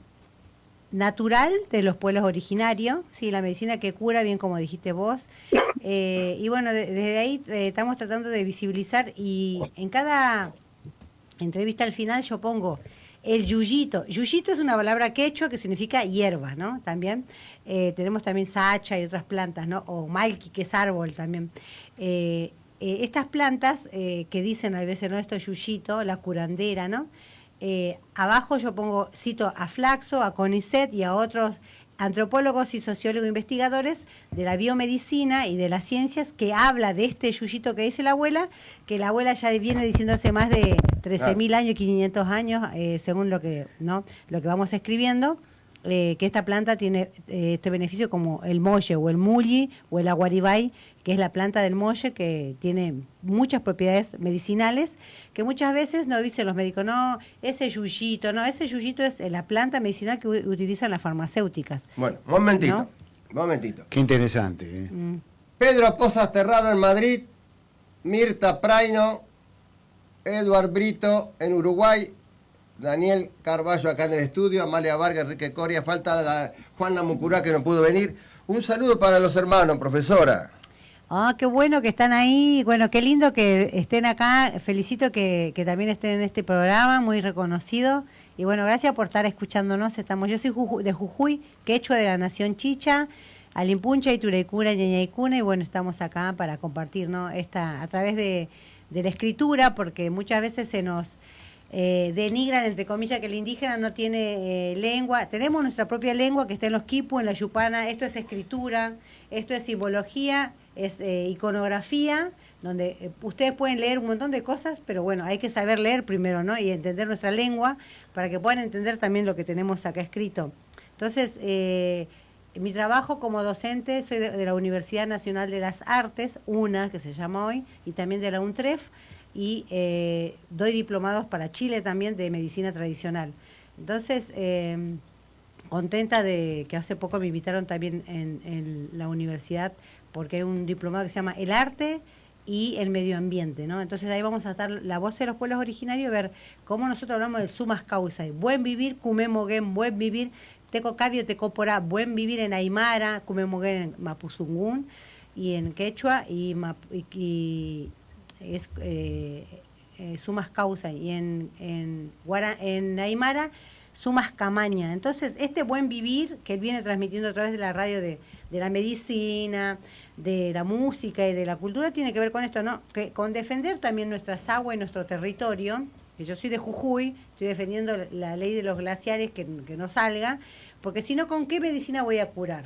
natural de los pueblos originarios, sí, la medicina que cura, bien como dijiste vos. Y bueno, desde ahí estamos tratando de visibilizar, y en cada entrevista al final yo pongo el yuyito. Yuyito es una palabra quechua que significa hierba, ¿no? También tenemos también sacha y otras plantas, ¿no? O malqui, que es árbol también. Estas plantas que dicen a veces, ¿no? Esto es yuyito, la curandera, ¿no? Abajo yo cito a Flaxo, a Conicet y a otros antropólogos y sociólogos investigadores de la biomedicina y de las ciencias, que habla de este yuyito que dice la abuela, que la abuela ya viene diciendo hace más de 13.000 años, 500 años, según lo que vamos escribiendo, que esta planta tiene este beneficio, como el molle o el mulli o el aguaribay, que es la planta del molle, que tiene muchas propiedades medicinales, que muchas veces nos dicen los médicos, no, ese yuyito es la planta medicinal que utilizan las farmacéuticas. Bueno, momentito. Qué interesante. Pedro Pozas Terrado en Madrid, Mirta Praino, Eduard Brito en Uruguay, Daniel Carballo acá en el estudio, Amalia Vargas, Enrique Coria, falta Juana Mucurá, que no pudo venir. Un saludo para los hermanos, profesora. Qué bueno que están ahí, bueno, qué lindo que estén acá, felicito que también estén en este programa, muy reconocido, y bueno, gracias por estar escuchándonos. Yo soy de Jujuy, quechua de la nación Chicha, Alimpuncha, Ituraicuna, Ñañaicuna, y bueno, estamos acá para compartir, ¿no? A través de la escritura, porque muchas veces se nos denigran, entre comillas, que el indígena no tiene lengua. Tenemos nuestra propia lengua que está en los quipu, en la yupana. Esto es escritura, esto es simbología, es iconografía, donde ustedes pueden leer un montón de cosas, pero bueno, hay que saber leer primero, ¿no? Y entender nuestra lengua para que puedan entender también lo que tenemos acá escrito. Entonces, mi trabajo como docente, soy de la Universidad Nacional de las Artes, UNA, que se llama hoy, y también de la UNTREF, y doy diplomados para Chile también de medicina tradicional. Entonces, contenta de que hace poco me invitaron también en la universidad, porque hay un diplomado que se llama El Arte y el Medio Ambiente, ¿no? Entonces ahí vamos a estar la voz de los pueblos originarios, ver cómo nosotros hablamos del sumas causa, buen vivir, cumemoguén, buen vivir, teco cabio, teco porá, buen vivir en Aymara, cumemoguén en Mapuzungún, y en Quechua, y es sumas causa, y en Aymara sumas camaña. Entonces este buen vivir que él viene transmitiendo a través de la radio de la medicina, de la música y de la cultura, tiene que ver con esto, ¿no? Que con defender también nuestras aguas y nuestro territorio, que yo soy de Jujuy, estoy defendiendo la ley de los glaciares, que no salga, porque si no, ¿con qué medicina voy a curar?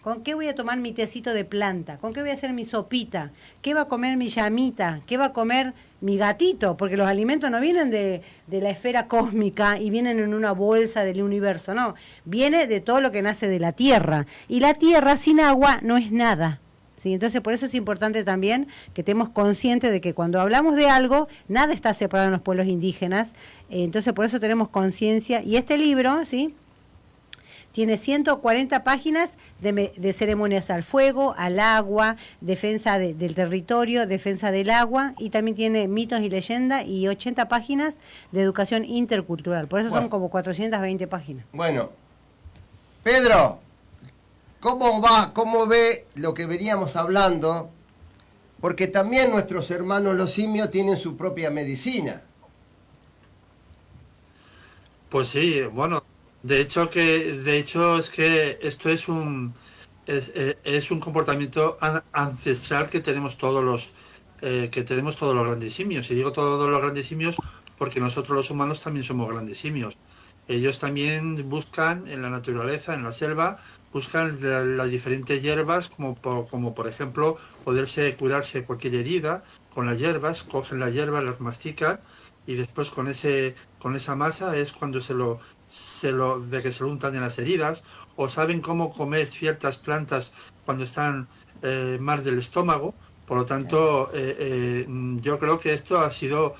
¿Con qué voy a tomar mi tecito de planta? ¿Con qué voy a hacer mi sopita? ¿Qué va a comer mi llamita? ¿Qué va a comer mi gatito? Porque los alimentos no vienen de la esfera cósmica y vienen en una bolsa del universo, no. Viene de todo lo que nace de la tierra. Y la tierra sin agua no es nada. ¿Sí? Entonces, por eso es importante también que estemos conscientes de que cuando hablamos de algo, nada está separado en los pueblos indígenas. Entonces, por eso tenemos conciencia. Y este libro, ¿sí?, tiene 140 páginas de ceremonias al fuego, al agua, defensa del territorio, defensa del agua, y también tiene mitos y leyendas, y 80 páginas de educación intercultural. Por eso son como 420 páginas. Bueno, Pedro, ¿cómo ve lo que veníamos hablando? Porque también nuestros hermanos los simios tienen su propia medicina. Pues sí, bueno. De hecho es que esto es un comportamiento ancestral que tenemos todos los grandes simios. Y digo todos los grandes simios porque nosotros los humanos también somos grandes simios. Ellos también buscan en la naturaleza, en la selva, buscan las diferentes hierbas, como por ejemplo poderse curarse cualquier herida con las hierbas, cogen las hierbas, las mastican, y después con esa masa es cuando se lo untan en las heridas, o saben cómo comer ciertas plantas cuando están mal del estómago. Por lo tanto, yo creo que esto ha sido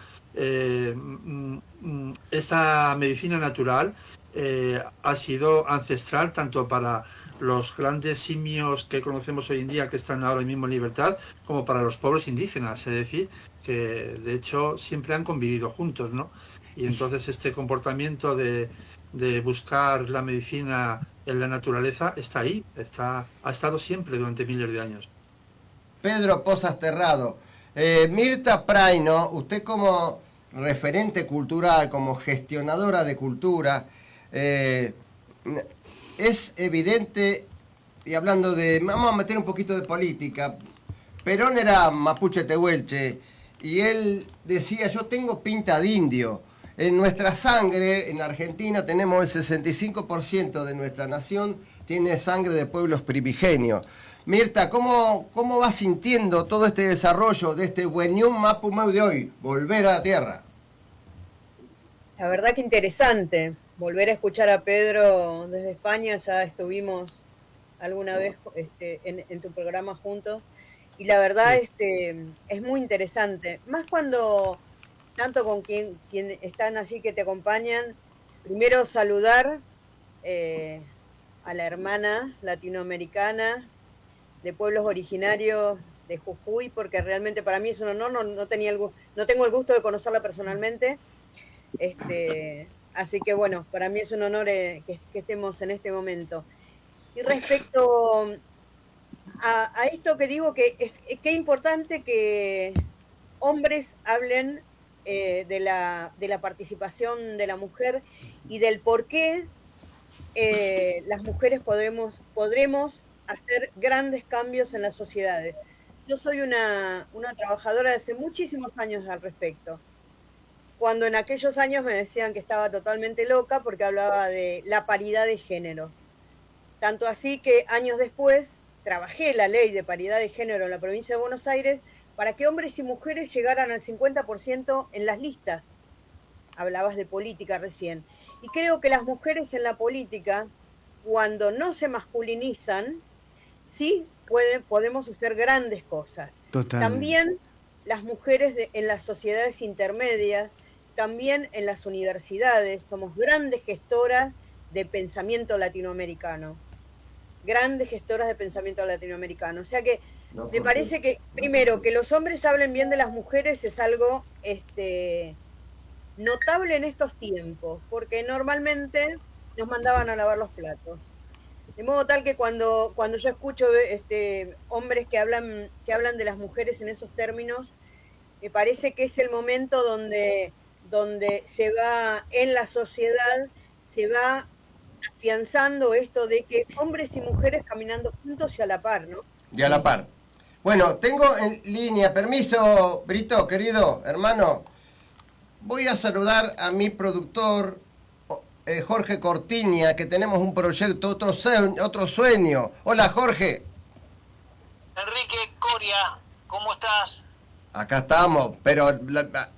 esta medicina natural ha sido ancestral tanto para los grandes simios que conocemos hoy en día, que están ahora mismo en libertad, como para los pueblos indígenas, es decir, que de hecho siempre han convivido juntos, ¿no? Y entonces este comportamiento de de buscar la medicina en la naturaleza está ahí, ha estado siempre durante miles de años. Pedro Pozas Terrado. Mirta Praino, usted como referente cultural, como gestionadora de cultura, es evidente, y hablando de, vamos a meter un poquito de política, Perón era mapuche tehuelche, y él decía, yo tengo pinta de indio. En nuestra sangre, en Argentina, tenemos el 65% de nuestra nación, tiene sangre de pueblos primigenios. Mirta, ¿cómo vas sintiendo todo este desarrollo de este Wenyun Mapu Meu de hoy? Volver a la tierra. La verdad que interesante. Volver a escuchar a Pedro desde España, ya estuvimos alguna vez en tu programa juntos. Y la verdad es muy interesante. Más cuando, tanto con quien están allí que te acompañan, primero saludar a la hermana latinoamericana de pueblos originarios de Jujuy, porque realmente para mí es un honor, no tengo el gusto de conocerla personalmente, así que bueno, para mí es un honor que estemos en este momento. Y respecto a esto que digo, que es importante que hombres hablen de la participación de la mujer y del por qué las mujeres podremos hacer grandes cambios en las sociedades. Yo soy una trabajadora de hace muchísimos años al respecto. Cuando en aquellos años me decían que estaba totalmente loca porque hablaba de la paridad de género. Tanto así que años después trabajé la ley de paridad de género en la provincia de Buenos Aires para que hombres y mujeres llegaran al 50% en las listas. Hablabas de política recién. Y creo que las mujeres en la política, cuando no se masculinizan, sí podemos hacer grandes cosas. Totalmente. También las mujeres en las sociedades intermedias, también en las universidades, somos grandes gestoras de pensamiento latinoamericano. Grandes gestoras de pensamiento latinoamericano. O sea que me parece que, primero, que los hombres hablen bien de las mujeres es algo notable en estos tiempos, porque normalmente nos mandaban a lavar los platos. De modo tal que cuando yo escucho hombres que hablan de las mujeres en esos términos, me parece que es el momento donde se va en la sociedad, se va afianzando esto de que hombres y mujeres caminando juntos y a la par, ¿no? Y a la par. Bueno, tengo en línea, permiso, Brito, querido hermano, voy a saludar a mi productor, Jorge Cortiña, que tenemos un proyecto, otro sueño. Hola, Jorge. Enrique Coria, ¿cómo estás? Acá estamos, pero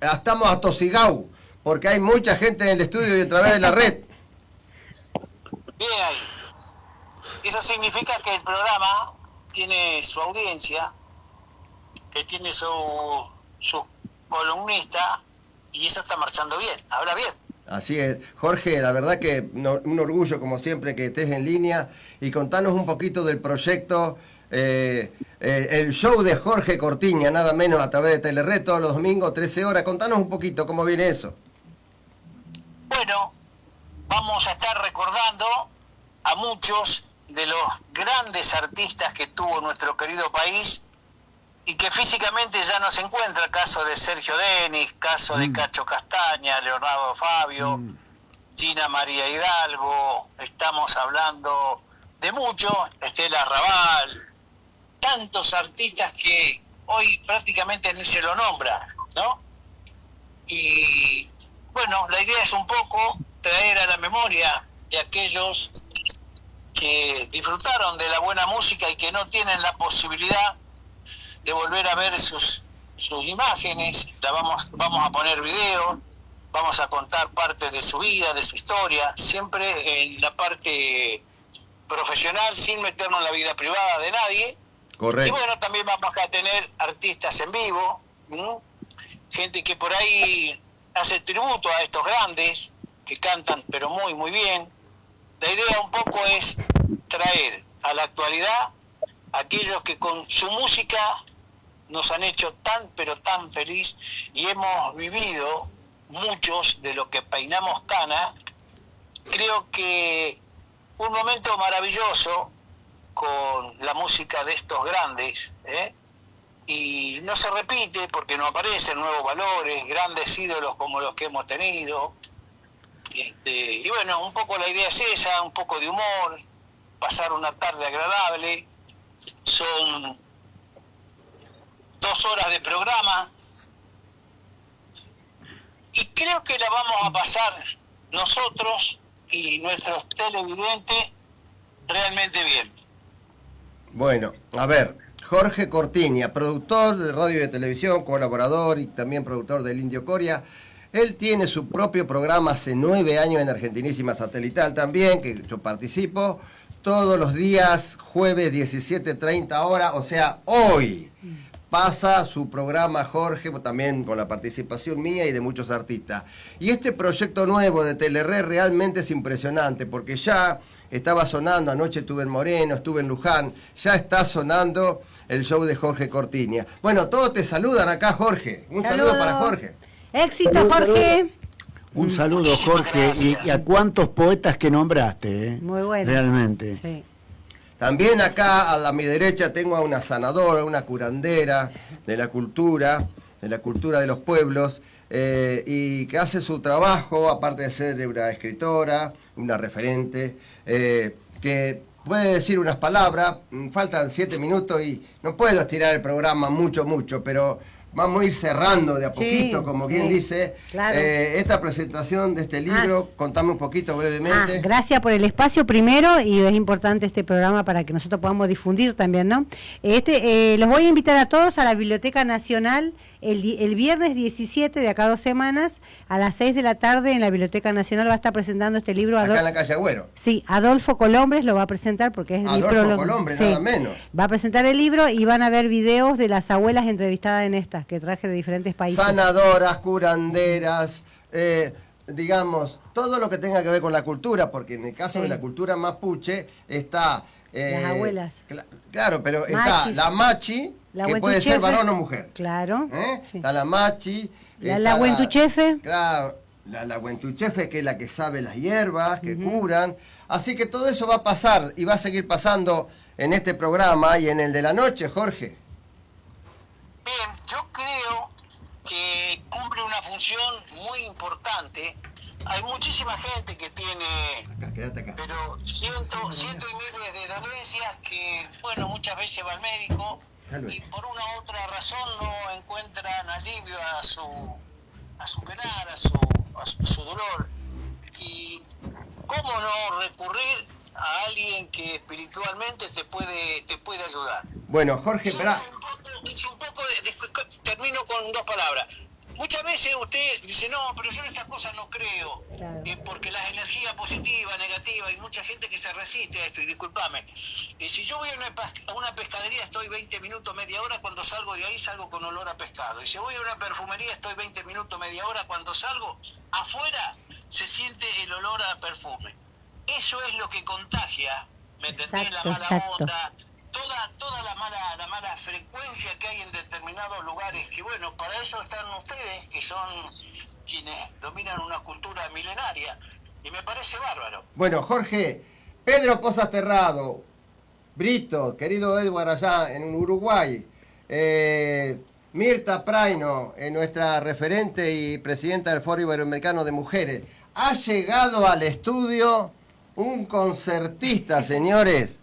estamos atosigados, porque hay mucha gente en el estudio y a través de la red. Bien ahí. Eso significa que el programa tiene su audiencia, que tiene su columnista, y eso está marchando bien, habla bien. Así es. Jorge, la verdad que un orgullo, como siempre, que estés en línea y contanos un poquito del proyecto, el show de Jorge Cortiña, nada menos, a través de Telered, todos los domingos, 13 horas. Contanos un poquito cómo viene eso. Bueno, vamos a estar recordando a muchos de los grandes artistas que tuvo nuestro querido país y que físicamente ya no se encuentra, caso de Sergio Denis, caso de Cacho Castaña, Leonardo Fabio, Gina María Hidalgo, estamos hablando de muchos, Estela Raval, tantos artistas que hoy prácticamente ni se lo nombra, ¿no? Y bueno, la idea es un poco traer a la memoria de aquellos que disfrutaron de la buena música y que no tienen la posibilidad de volver a ver sus imágenes. Vamos a poner videos, vamos a contar parte de su vida, de su historia, siempre en la parte profesional, sin meternos en la vida privada de nadie. Correcto. Y bueno, también vamos a tener artistas en vivo, gente que por ahí hace tributo a estos grandes, que cantan pero muy muy bien. La idea un poco es traer a la actualidad a aquellos que con su música nos han hecho tan pero tan feliz y hemos vivido muchos de los que peinamos cana creo que un momento maravilloso con la música de estos grandes, y no se repite porque no aparecen nuevos valores, grandes ídolos como los que hemos tenido. Y bueno, un poco la idea es esa, un poco de humor, pasar una tarde agradable. Son 2 horas de programa y creo que la vamos a pasar nosotros y nuestros televidentes realmente bien. Bueno, a ver, Jorge Cortiña, productor de radio y de televisión, colaborador y también productor del Indio Coria. Él tiene su propio programa hace 9 años en Argentinísima Satelital también, que yo participo, todos los días, jueves 17:30 horas, o sea, hoy pasa su programa Jorge, también con la participación mía y de muchos artistas. Y este proyecto nuevo de Telered realmente es impresionante, porque ya estaba sonando, anoche estuve en Moreno, estuve en Luján, ya está sonando el show de Jorge Cortiña. Bueno, todos te saludan acá, Jorge. Un saludo para Jorge. Éxito, Jorge. Un saludo, Jorge, y a cuántos poetas que nombraste, Muy bueno. Realmente. Sí. También acá a mi derecha tengo a una sanadora, una curandera de la cultura de los pueblos, y que hace su trabajo, aparte de ser una escritora, una referente, que puede decir unas palabras. Faltan 7 minutos y no puedo estirar el programa mucho, pero vamos a ir cerrando de a poquito, como quien dice. Claro. Esta presentación de este libro, contame un poquito brevemente. Gracias por el espacio primero, y es importante este programa para que nosotros podamos difundir también, ¿no? Los voy a invitar a todos a la Biblioteca Nacional el viernes 17 de acá a 2 semanas, a las 6 de la tarde en la Biblioteca Nacional va a estar presentando este libro. Acá en la calle Agüero. Sí, Adolfo Colombres lo va a presentar porque es mi prólogo. Adolfo Colombres, sí. Nada menos. Va a presentar el libro y van a ver videos de las abuelas entrevistadas en estas, que traje de diferentes países. Sanadoras, curanderas, digamos, todo lo que tenga que ver con la cultura, porque en el caso de la cultura mapuche está... las abuelas. Claro, pero Machis. está la machi, que puede ser varón o mujer. Claro. Sí. Está la machi. La huentuchefe. Claro, la huentuchefe, que es la que sabe las hierbas, que curan. Así que todo eso va a pasar y va a seguir pasando en este programa y en el de la noche, Jorge. Bien, yo creo que cumple una función muy importante. Hay muchísima gente que tiene, Quédate acá. pero cientos y miles de dolencias que, bueno, muchas veces va al médico y por una u otra razón no encuentran alivio a su penar, a su dolor. Y cómo no recurrir a alguien que espiritualmente te puede ayudar. Bueno, Jorge, espera. Termino con 2 palabras. Muchas veces usted dice, no, pero yo en estas cosas no creo, porque las energías positivas, negativas, hay mucha gente que se resiste a esto, y discúlpame, si yo voy a una pescadería estoy 20 minutos, media hora, cuando salgo de ahí salgo con olor a pescado, y si voy a una perfumería estoy 20 minutos, media hora, cuando salgo afuera se siente el olor a perfume. Eso es lo que contagia, ¿me entendés? La mala onda, toda la mala frecuencia que hay en determinados lugares, que bueno, para eso están ustedes, que son quienes dominan una cultura milenaria, y me parece bárbaro. Bueno, Jorge, Pedro Pozas Terrado, Brito, querido Edward allá en Uruguay, Mirta Praino, nuestra referente y presidenta del Foro Iberoamericano de Mujeres, ha llegado al estudio un concertista, señores,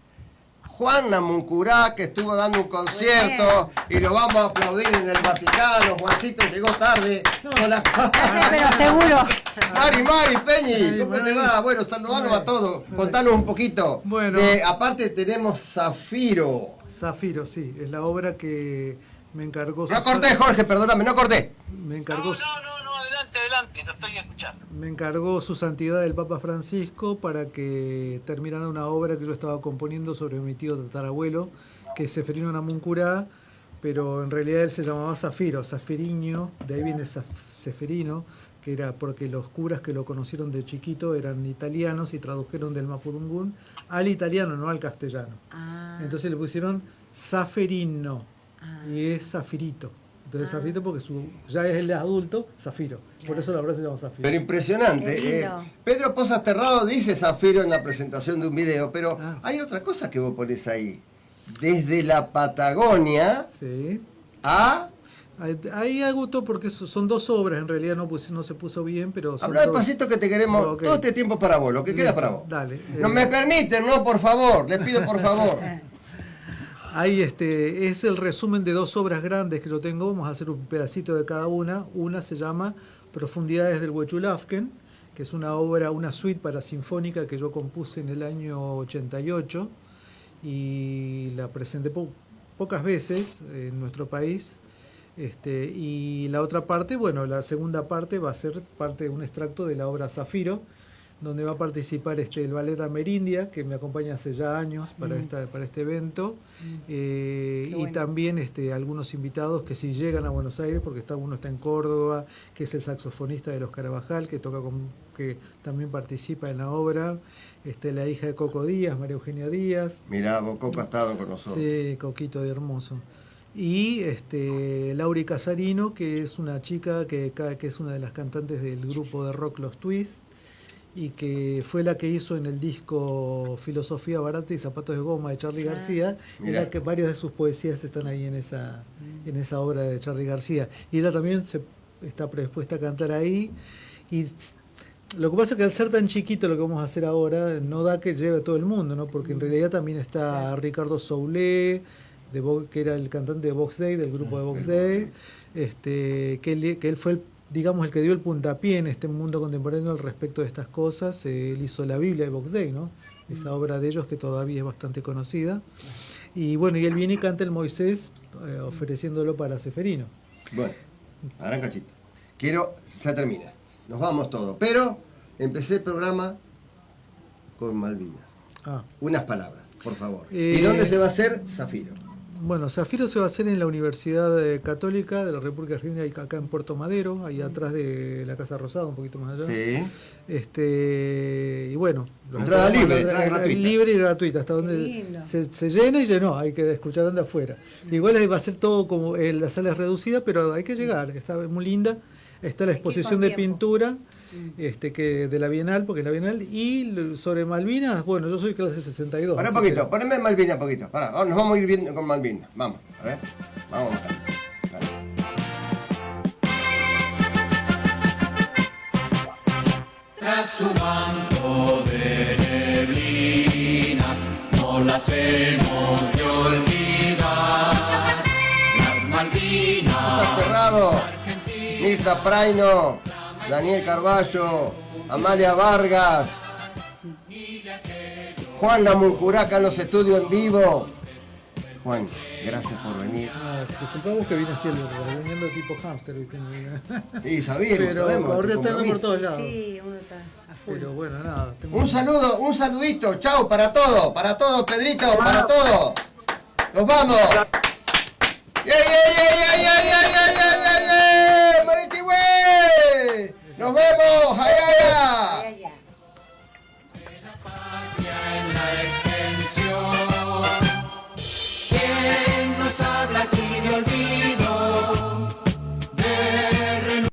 Juan Namuncurá, que estuvo dando un concierto y lo vamos a aplaudir en el Vaticano. Juancito llegó tarde. Hola. Pero seguro. Mari Peñi, ¿cómo te va? Bueno, saludanos a todos. Contanos un poquito. Bueno. Aparte tenemos Zafiro. Zafiro, sí, es la obra que me encargó... No corté, Jorge, perdóname, no corté. Me encargó... No, adelante, lo estoy escuchando. Me encargó su santidad el Papa Francisco para que terminara una obra que yo estaba componiendo sobre mi tío tatarabuelo, que es Seferino Namuncurá, pero en realidad él se llamaba Zafiro, Zafiriño, de ahí viene Seferino, que era porque los curas que lo conocieron de chiquito eran italianos y tradujeron del mapudungún al italiano, no al castellano. Entonces le pusieron Zaferino, y es Zafirito. Entonces Zafiro porque ya es el adulto, Zafiro. Por eso la obra se llama Zafiro. Pero impresionante. Pedro Pozas Terrado dice Zafiro en la presentación de un video, pero hay otra cosa que vos ponés ahí. Desde la Patagonia a... Ahí agotó porque son 2 obras, en realidad no se puso bien, pero... Habla despacito que te queremos, todo este tiempo para vos, lo que queda para vos. Dale. No me permiten, no, por favor, les pido por favor. Ahí es el resumen de 2 obras grandes que yo tengo, vamos a hacer un pedacito de cada una. Una se llama Profundidades del Huechulafken, que es una obra, una suite para sinfónica que yo compuse en el año 88 y la presenté pocas veces en nuestro país. Y la otra parte, bueno, la segunda parte va a ser parte de un extracto de la obra Zafiro, donde va a participar el Ballet Amerindia, que me acompaña hace ya años para este evento, y también algunos invitados que si llegan a Buenos Aires, porque uno está en Córdoba, que es el saxofonista de los Carabajal, que que también participa en la obra, la hija de Coco Díaz, María Eugenia Díaz. Mirá, Coco ha estado con nosotros. Sí, Coquito de Hermoso. Y Lauri Casarino, que es una chica que es una de las cantantes del grupo de rock Los Twists, y que fue la que hizo en el disco Filosofía Barata y Zapatos de Goma de Charly García, y que varias de sus poesías están ahí en esa obra de Charly García. Y ella también está predispuesta a cantar ahí. Y lo que pasa es que al ser tan chiquito lo que vamos a hacer ahora, no da que lleve a todo el mundo, ¿no? Porque en realidad también está Ricardo Soulé, que era el cantante de Box Day, del grupo de Box Day, que él fue el que dio el puntapié en este mundo contemporáneo al respecto de estas cosas. Él hizo la Biblia de Box Day, ¿no? Esa obra de ellos que todavía es bastante conocida. Y bueno, y él viene y canta el Moisés ofreciéndolo para Seferino. Bueno, arranca Chito. Se termina. Nos vamos todos. Pero empecé el programa con Malvinas. Unas palabras, por favor. ¿Y dónde se va a hacer Zafiro? Bueno, Zafiro se va a hacer en la Universidad Católica de la República Argentina, acá en Puerto Madero, ahí atrás de la Casa Rosada, un poquito más allá. Sí. Y bueno, entrada libre, entrada gratuita. Libre y gratuita, hasta donde se llena y llenó, hay que escuchar de afuera. Igual ahí va a ser todo como la sala es reducida, pero hay que llegar, está muy linda. Está la exposición de pintura que de la Bienal, porque es la Bienal, y sobre Malvinas, bueno, yo soy clase 62. Pará un poquito, poneme Malvinas un poquito. Pará, nos vamos a ir viendo con Malvinas. Vamos, a ver. Vamos acá. Tras su manto de neblinas, no las hemos de olvidar. Las Malvinas. Pozas Terrado, Mirta Praino, Daniel Carballo, Amalia Vargas, Juan Lamuncuraca en los estudios en vivo. Juan, gracias por venir. Disculpamos que vine así reuniendo tipo hámster. Sí, sabemos. Ahora estamos por todos lados. Sí, uno está a full. Pero bueno, nada. Un saludito, chao para todos, Pedrito, para todos. Nos vamos. ¡Yeah!